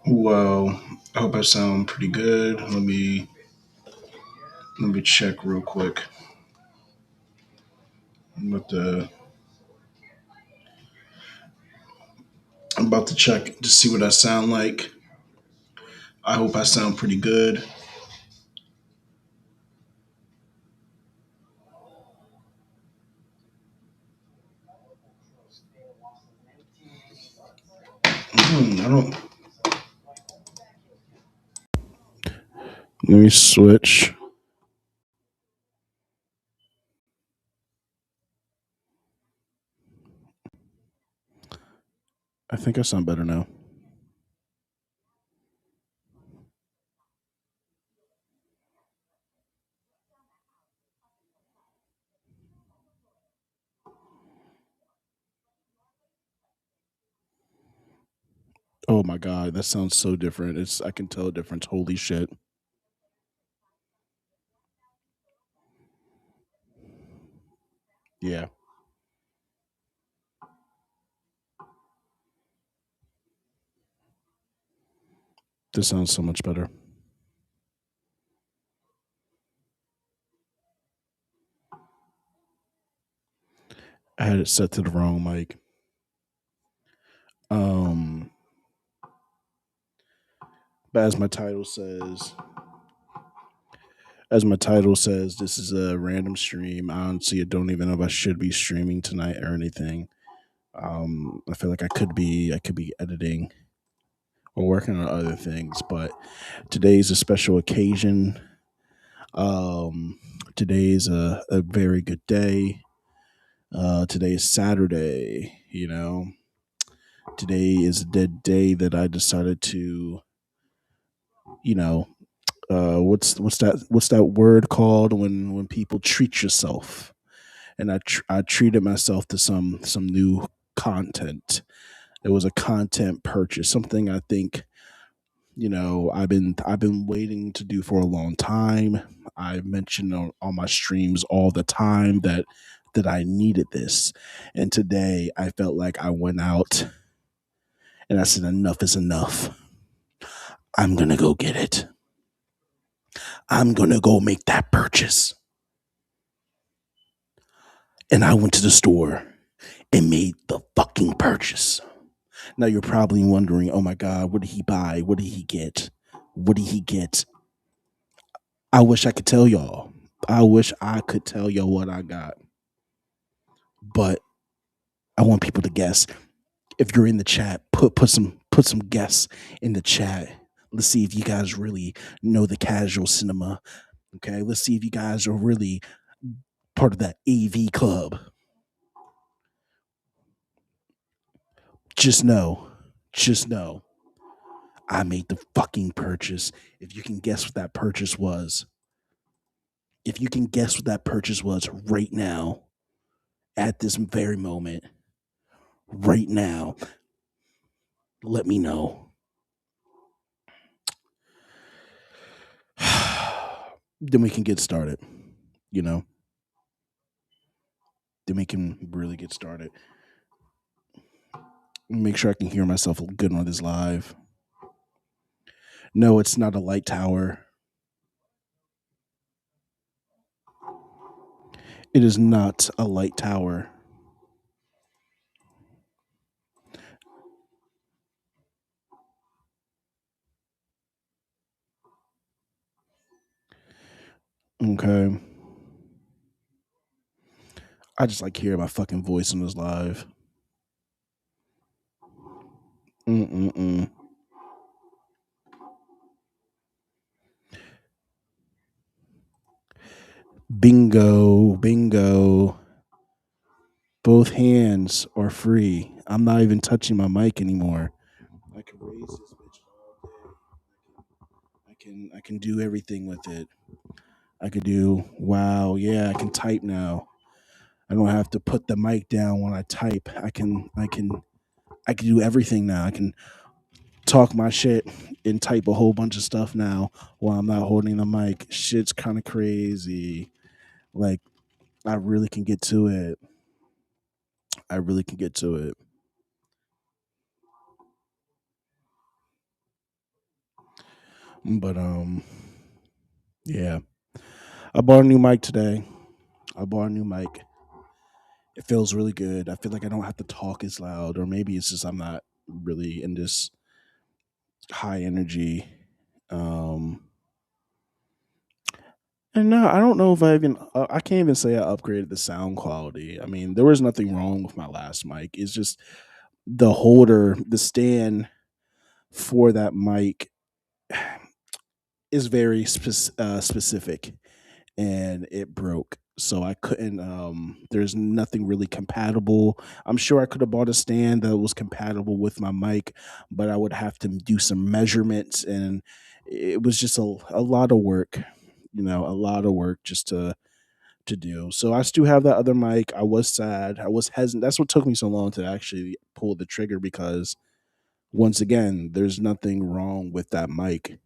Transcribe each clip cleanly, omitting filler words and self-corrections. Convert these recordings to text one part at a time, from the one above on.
Well, I hope I sound pretty good. Let me check real quick. I'm about to I'm about to check to see what I sound like. I hope I sound pretty good. I don't. Let me switch. I think I sound better now. Oh my god, that sounds so different. It's I can tell a difference. Holy shit. Yeah, this sounds so much better. I had it set to the wrong mic. Um, but as my title says, this is a random stream. Honestly, I don't even know if I should be streaming tonight or anything. I feel like I could be editing or working on other things, but today's a special occasion. Um, today is a very good day. Today is Saturday. Today is the day that I decided to, you know, what's that word called when people treat yourself, and I treated myself to some new content. It was a content purchase, something I think I've been waiting to do for a long time. I mentioned on my streams all the time that I needed this, and today I felt like I went out and I said enough is enough. I'm gonna go get it. I'm gonna go make that purchase. And I went to the store and made the fucking purchase. Now you're probably wondering, oh my God, what did he buy? What did he get? What did he get? I wish I could tell y'all. I wish I could tell y'all what I got. But I want people to guess. If you're in the chat, put some guess in the chat. Let's see if you guys really know the casual cinema. Okay, let's see if you guys are really part of that AV club. Just know, just know, I made the fucking purchase. If you can guess what that purchase was, if you can guess what that purchase was right now, at this very moment, right now, let me know. Then we can get started. You know, then we can really get started. Make sure I can hear myself good on this live. No, it's not a light tower. It is not a light tower. Okay. I just like hearing my fucking voice on this live. Mm-mm-mm. Bingo, bingo. Both hands are free. I'm not even touching my mic anymore. I can raise this bitch all day. I can do everything with it. I could do wow, yeah, I can type now. I don't have to put the mic down when I type. I can do everything now. I can talk my shit and type a whole bunch of stuff now while I'm not holding the mic. Shit's kind of crazy. Like I really can get to it. I really can get to it. But yeah, I bought a new mic today. I bought a new mic. It feels really good. I feel like I don't have to talk as loud, or maybe it's just I'm not really in this high energy. Um, and no, I don't know if I can't even say I upgraded the sound quality. I mean, there was nothing wrong with my last mic. It's just the holder, the stand for that mic is very specific, and it broke. So I couldn't. There's nothing really compatible. I'm sure I could have bought a stand that was compatible with my mic, but I would have to do some measurements, and it was just a lot of work. A lot of work just to do. So I still have that other mic. I was sad. I was hesitant. That's what took me so long to actually pull the trigger because once again, there's nothing wrong with that mic.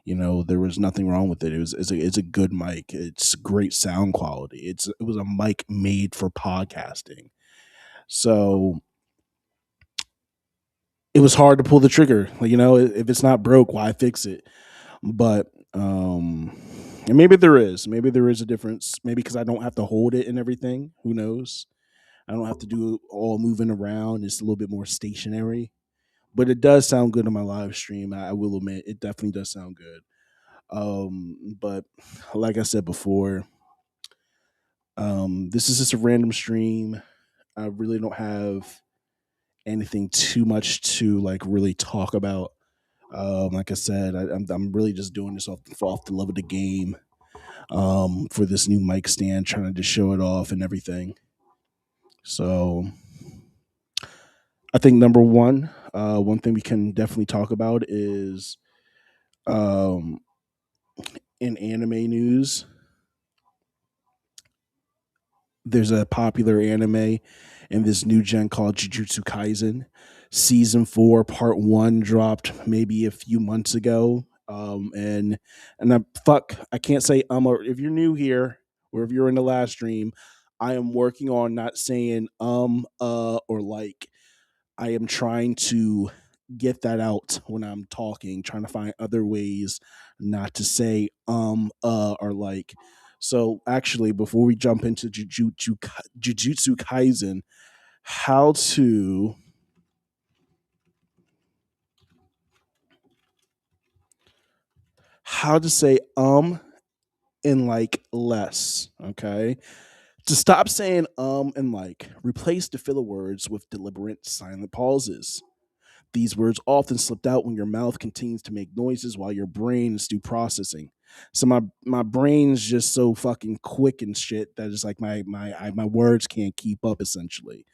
There was nothing wrong with it. It's a good mic. It's great sound quality. It was a mic made for podcasting. So it was hard to pull the trigger. Like, if it's not broke, why fix it? But and maybe there is a difference. Maybe because I don't have to hold it and everything. Who knows? I don't have to do all moving around. It's a little bit more stationary. But it does sound good on my live stream. I will admit, it definitely does sound good. But like I said before, this is just a random stream. I really don't have anything too much to like really talk about. Like I said, I'm really just doing this off the love of the game. For this new mic stand, trying to just show it off and everything. So I think number one thing we can definitely talk about is um, in anime news. There's a popular anime in this new gen called Jujutsu Kaisen. Season 4, part 1 dropped maybe a few months ago. I can't say or if you're new here or if you're in the last stream, I am working on not saying or like. I am trying to get that out when I'm talking, trying to find other ways not to say or like. So actually, before we jump into Jujutsu Kaisen, how to how to say and like less, okay? To stop saying and like, replace the filler words with deliberate silent pauses. These words often slipped out when your mouth continues to make noises while your brain is still processing. So my brain's just so fucking quick and shit that it's like my words can't keep up essentially.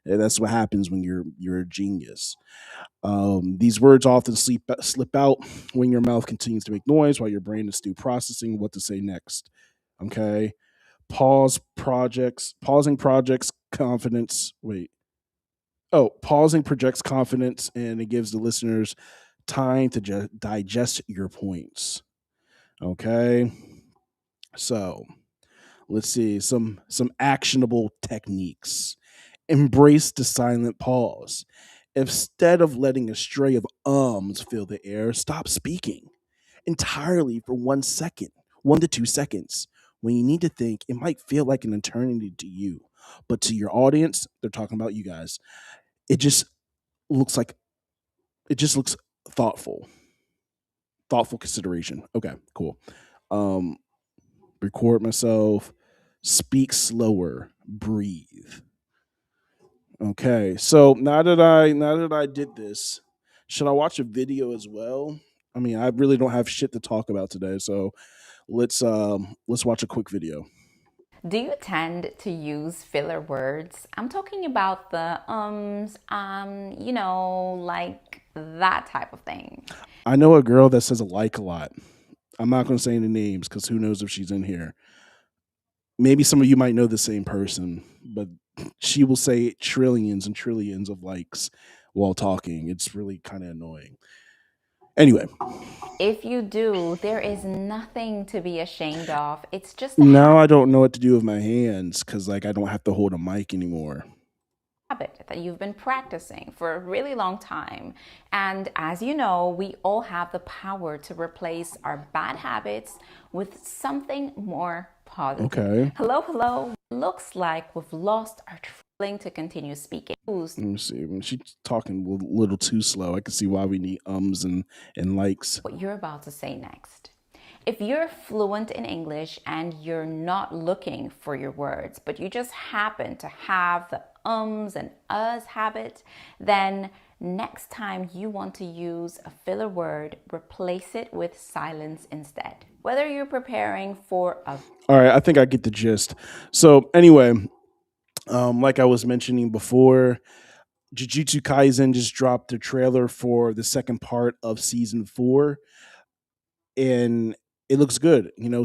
And that's what happens when you're a genius. These words often slip out when your mouth continues to make noise while your brain is still processing what to say next. Okay. Pausing projects confidence. Wait. Oh, pausing projects confidence and it gives the listeners time to digest your points. Okay. So let's see some actionable techniques. Embrace the silent pause. Instead of letting a stray of ums fill the air, stop speaking entirely for 1 second, 1 to 2 seconds. When you need to think, it might feel like an eternity to you, but to your audience, they're talking about you guys. It just looks like it just looks thoughtful. Thoughtful consideration. Okay, cool. Um, record myself, speak slower, breathe. Okay, so now that I did this, should I watch a video as well? I mean, I really don't have shit to talk about today, so let's watch a quick video. Do you tend to use filler words? I'm talking about the like that type of thing. I know a girl that says a lot. I'm not going to say any names because who knows if she's in here. Maybe some of you might know the same person, but she will say trillions and trillions of likes while talking. It's really kind of annoying. Anyway, If you do, there is nothing to be ashamed of. It's just a now habit I don't know what to do with my hands because like I don't have to hold a mic anymore. habit that you've been practicing for a really long time. And as you know, we all have the power to replace our bad habits with something more positive. Okay. Hello, hello. Looks like we've lost our feeling to continue speaking. Let me see. When she's talking a little too slow, I can see why we need ums and likes. What you're about to say next. If you're fluent in English and you're not looking for your words, but you just happen to have the ums and uhs habit, then next time you want to use a filler word, replace it with silence instead. Whether you're preparing for a... All right, I think I get the gist. So anyway, like I was mentioning before, Jujutsu Kaisen just dropped the trailer for the second part of season 4, and it looks good. You know,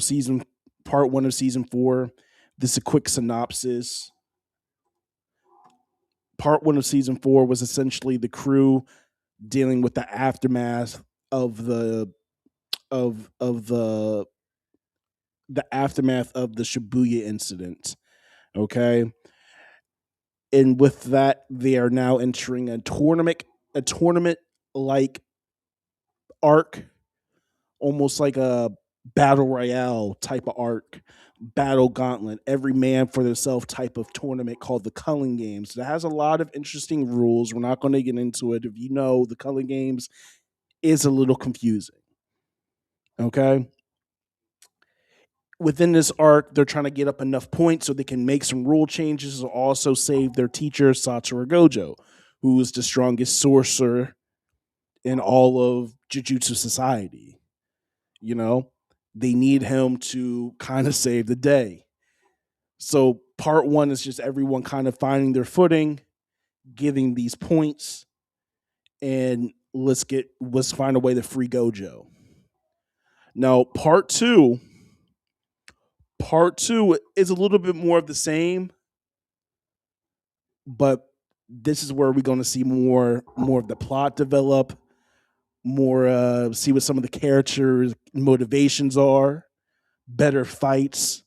part 1 of season 4. This is a quick synopsis. Part 1 of season 4 was essentially the crew dealing with the aftermath of the aftermath of the Shibuya incident. Okay, and with that, they are now entering a tournament like arc, almost like a battle royale type of arc, battle gauntlet, every man for themselves type of tournament called the Culling Games. That has a lot of interesting rules. We're not going to get into it. If you know, the Culling Games is a little confusing. Okay. Within this arc, they're trying to get up enough points so they can make some rule changes and also save their teacher, Satoru Gojo, who is the strongest sorcerer in all of Jujutsu Society. You know, they need him to kind of save the day. So part 1 is just everyone kind of finding their footing, getting these points, and let's find a way to free Gojo. Now, part two is a little bit more of the same, but this is where we're going to see more of the plot develop, more see what some of the characters' motivations are, better fights,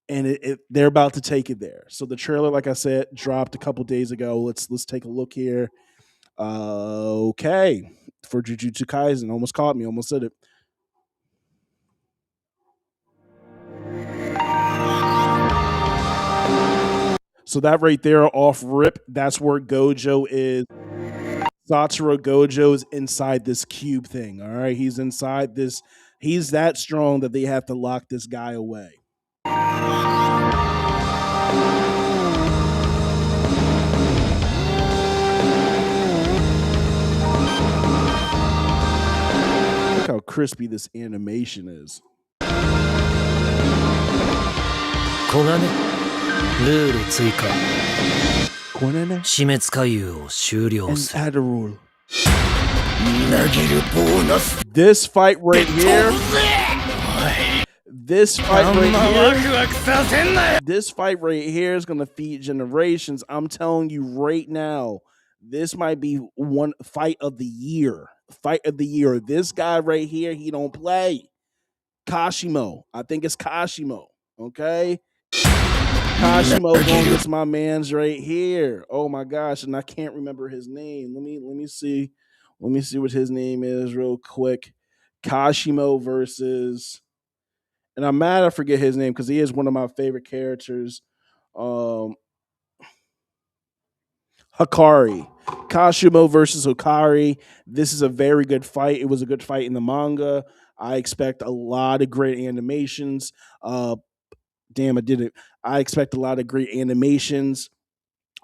and they're about to take it there. So the trailer, like I said, dropped a couple days ago. Let's take a look here. Okay, for Jujutsu Kaisen, almost caught me, almost said it. So that right there, off rip, that's where Gojo is. Satoru Gojo is inside this cube thing. All right, he's inside this. He's that strong that they have to lock this guy away. Look how crispy this animation is. 小金ルール追加 Konene 死滅回遊を終了 and する Adderall. みなぎるボーナス This fight right here. This fight あん right まワ here. クワクさせんなよ This fight right here is gonna feed generations. I'm telling you right now, this might be one fight of the year. Fight of the year. This guy right here, he don't play. Kashimo. I think it's Kashimo. Okay. Kashimo going against my man's right here. Oh my gosh, and I can't remember his name. Let me see. Let me see what his name is real quick. Kashimo versus, and I'm mad I forget his name because he is one of my favorite characters. Hikari. Kashimo versus Hikari. This is a very good fight. It was a good fight in the manga. I expect a lot of great animations. Damn, I did it. I expect a lot of great animations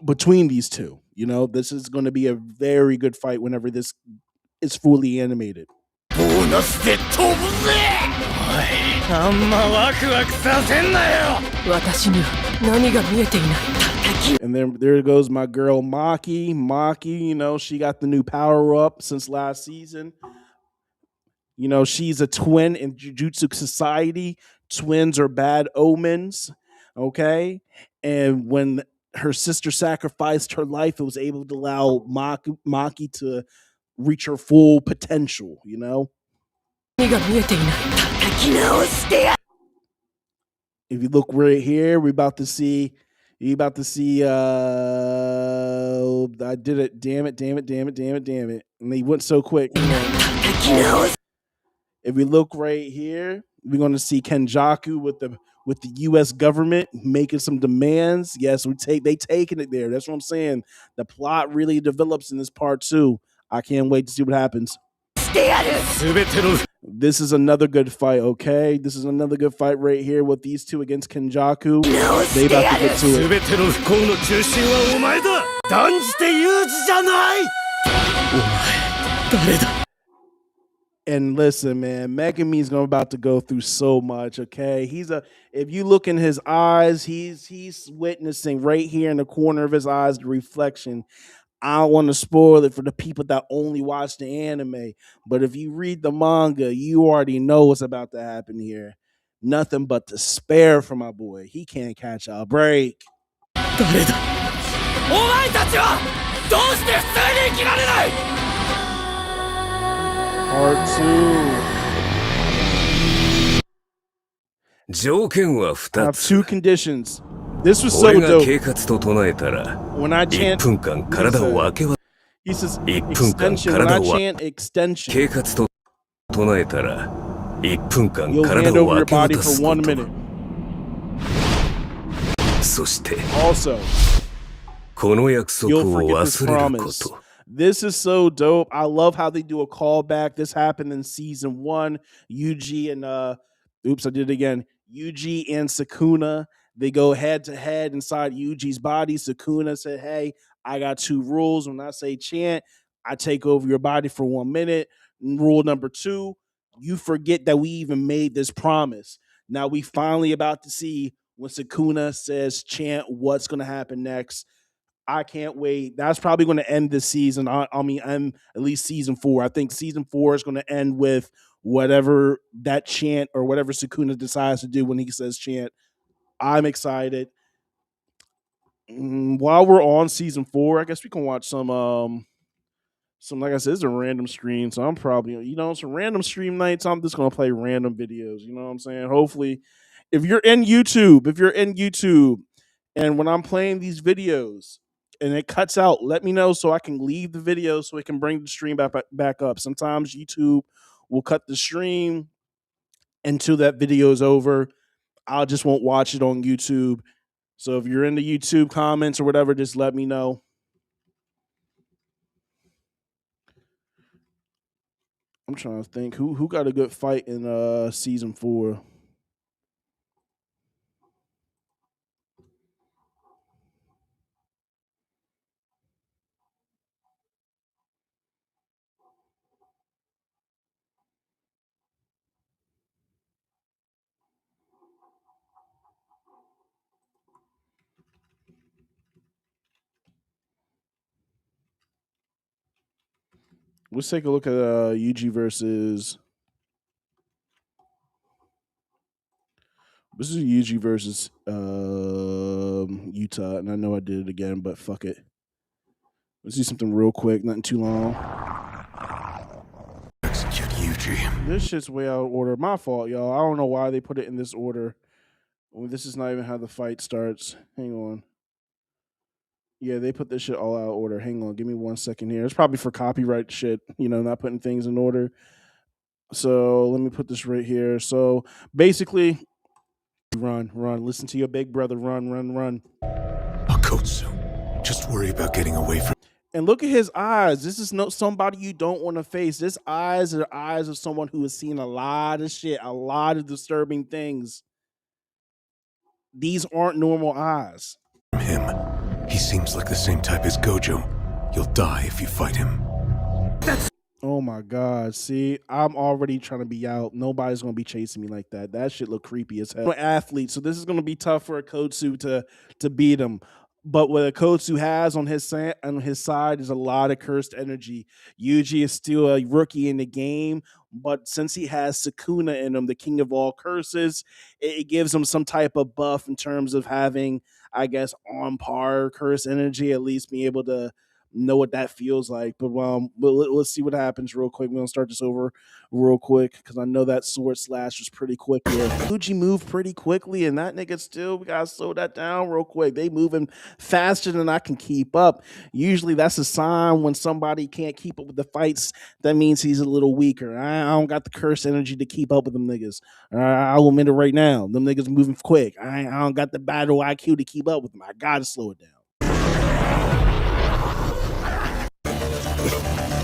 between these two. You know, this is going to be a very good fight whenever this is fully animated. ボーナスで飛ぶぜおいあんまワクワクさせんなよ私には何が見えていない叩き And then there goes my girl Maki. Maki, you know, she got the new power up since last season. You know, she's a twin in Jujutsu Society. Twins are bad omens, okay? And when her sister sacrificed her life, it was able to allow Maki to reach her full potential, you know? 何が見えていない叩き直してや If you look right here, we're about to see, You about to see I did it. Damn it. And they went so quick. If we look right here, we're gonna see Kenjaku with the US government making some demands. Yes, they taking it there. That's what I'm saying. The plot really develops in this part 2. I can't wait to see what happens. This is another good fight, okay? This is another good fight right here with these two against Kenjaku. They about to get to it. And listen, man, Megumi's about to go through so much, okay? If you look in his eyes, he's witnessing right here in the corner of his eyes the reflection. I don't want to spoil it for the people that only watch the anime, but if you read the manga, you already know what's about to happen here. Nothing but despair for my boy. He can't catch a break. Part 2. I have 2 conditions. This was so dope. When I chant, he says extension. When I chant extension, you'll hand over your body for 1 minute. Also, you'll forget this promise. This is so dope. I love how they do a callback. This happened in season 1. Yuji and oops, I did it again. Yuji and Sukuna, they go head to head inside Yuji's body. Sukuna said, "Hey, I got 2 rules. When I say chant, I take over your body for 1 minute. Rule number 2, you forget that we even made this promise." Now we finally about to see when Sukuna says chant, what's going to happen next. I can't wait. That's probably going to end this season. End at least season 4. I think season 4 is going to end with whatever that chant or whatever Sukuna decides to do when he says chant. I'm excited. While we're on season 4, I guess we can watch some like I said, it's a random stream. So I'm probably, some random stream nights. I'm just going to play random videos. You know what I'm saying? Hopefully, if you're in YouTube, and when I'm playing these videos, and it cuts out, let me know so I can leave the video so it can bring the stream back up. Sometimes YouTube will cut the stream until that video is over. I just won't watch it on YouTube. So if you're in the YouTube comments or whatever, just let me know. I'm trying to think who got a good fight in season 4. Let's take a look at Yuji versus. This is Yuji versus Utah, and I know I did it again, but fuck it. Let's do something real quick, nothing too long. Execute Yuji. This shit's way out of order. My fault, y'all. I don't know why they put it in this order. Well, this is not even how the fight starts. Hang on. Yeah, they put this shit all out of order. Hang on, give me 1 second here. It's probably for copyright shit, not putting things in order. So let me put this right here. So basically, run. Listen to your big brother. Run. Akotsu, just worry about getting away from. And look at his eyes. This is not somebody you don't want to face. His eyes are eyes of someone who has seen a lot of shit, a lot of disturbing things. These aren't normal eyes. Him. He seems like the same type as Gojo. You'll die if you fight him. Oh my God. See, I'm already trying to be out. Nobody's going to be chasing me like that. That shit look creepy as hell. I'm an athlete, so this is going to be tough for Akotsu to beat him. But what Akotsu has on his side is a lot of cursed energy. Yuji is still a rookie in the game, but since he has Sukuna in him, the king of all curses, it gives him some type of buff in terms of having, I guess, on par cursed energy, at least being able to know what that feels like. But let's see what happens real quick. We're gonna start this over real quick because I know that sword slash was pretty quick here. Fuji moved pretty quickly, and that nigga still, we gotta slow that down real quick. They moving faster than I can keep up. Usually that's a sign when somebody can't keep up with the fights. That means he's a little weaker. I don't got the curse energy to keep up with them niggas. I'll admit it right now. Them niggas moving quick. I don't got the battle IQ to keep up with them. I gotta slow it down.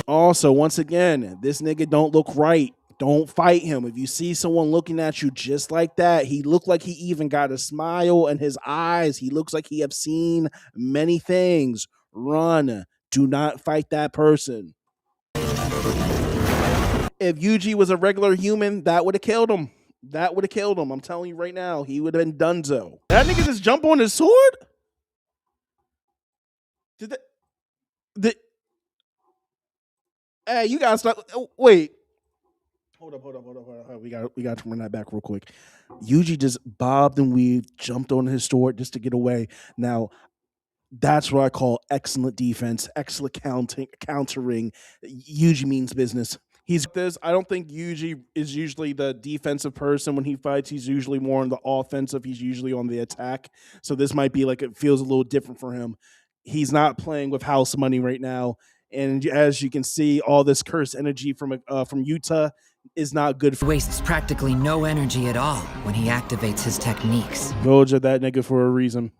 Also, once again, this nigga don't look right. Don't fight him. If you see someone looking at you just like that, he looked like he even got a smile in his eyes. He looks like he have seen many things. Run. Do not fight that person. If Yuji was a regular human, that would have killed him. That would have killed him. I'm telling you right now, he would have been donezo. That nigga just jump on his sword? Did that? Hey, you gotta stop. Oh, wait. Hold up. We got to run that back real quick. Yuji just bobbed and weaved, jumped on his sword just to get away. Now, that's what I call excellent defense, excellent countering. Yuji means business. He's this. I don't think Yuji is usually the defensive person when he fights. He's usually more on the offensive. He's usually on the attack. So this might be like, it feels a little different for him. He's not playing with house money right now. And as you can see, all this curse energy from Yuta is not good for. Wastes practically no energy at all when he activates his techniques. Goja that nigga for a reason.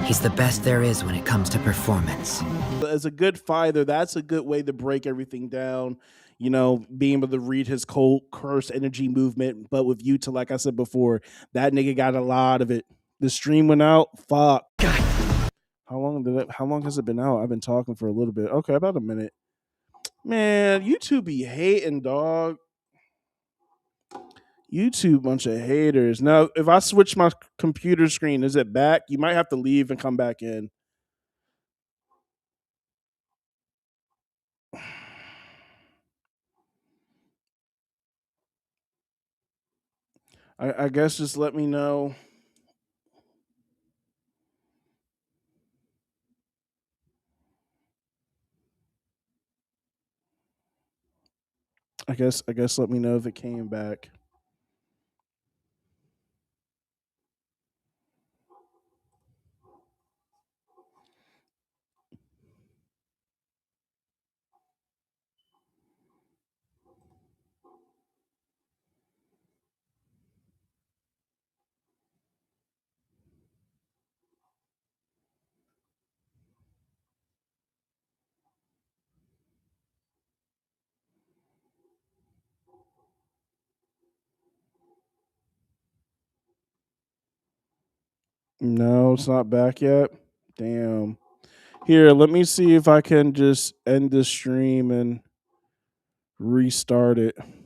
He's the best there is when it comes to performance. As a good fighter, that's a good way to break everything down. You know, being able to read his cold curse energy movement. But with Yuta, like I said before, that nigga got a lot of it. The stream went out. Fuck. God. How long has it been out? I've been talking for a little bit. Okay, about a minute. Man, YouTube be hating, dog. YouTube bunch of haters. Now, if I switch my computer screen, is it back? You might have to leave and come back in. I guess just let me know. I guess let me know if it came back. No, it's not back yet. Damn. Here, let me see if I can just end the stream and restart it.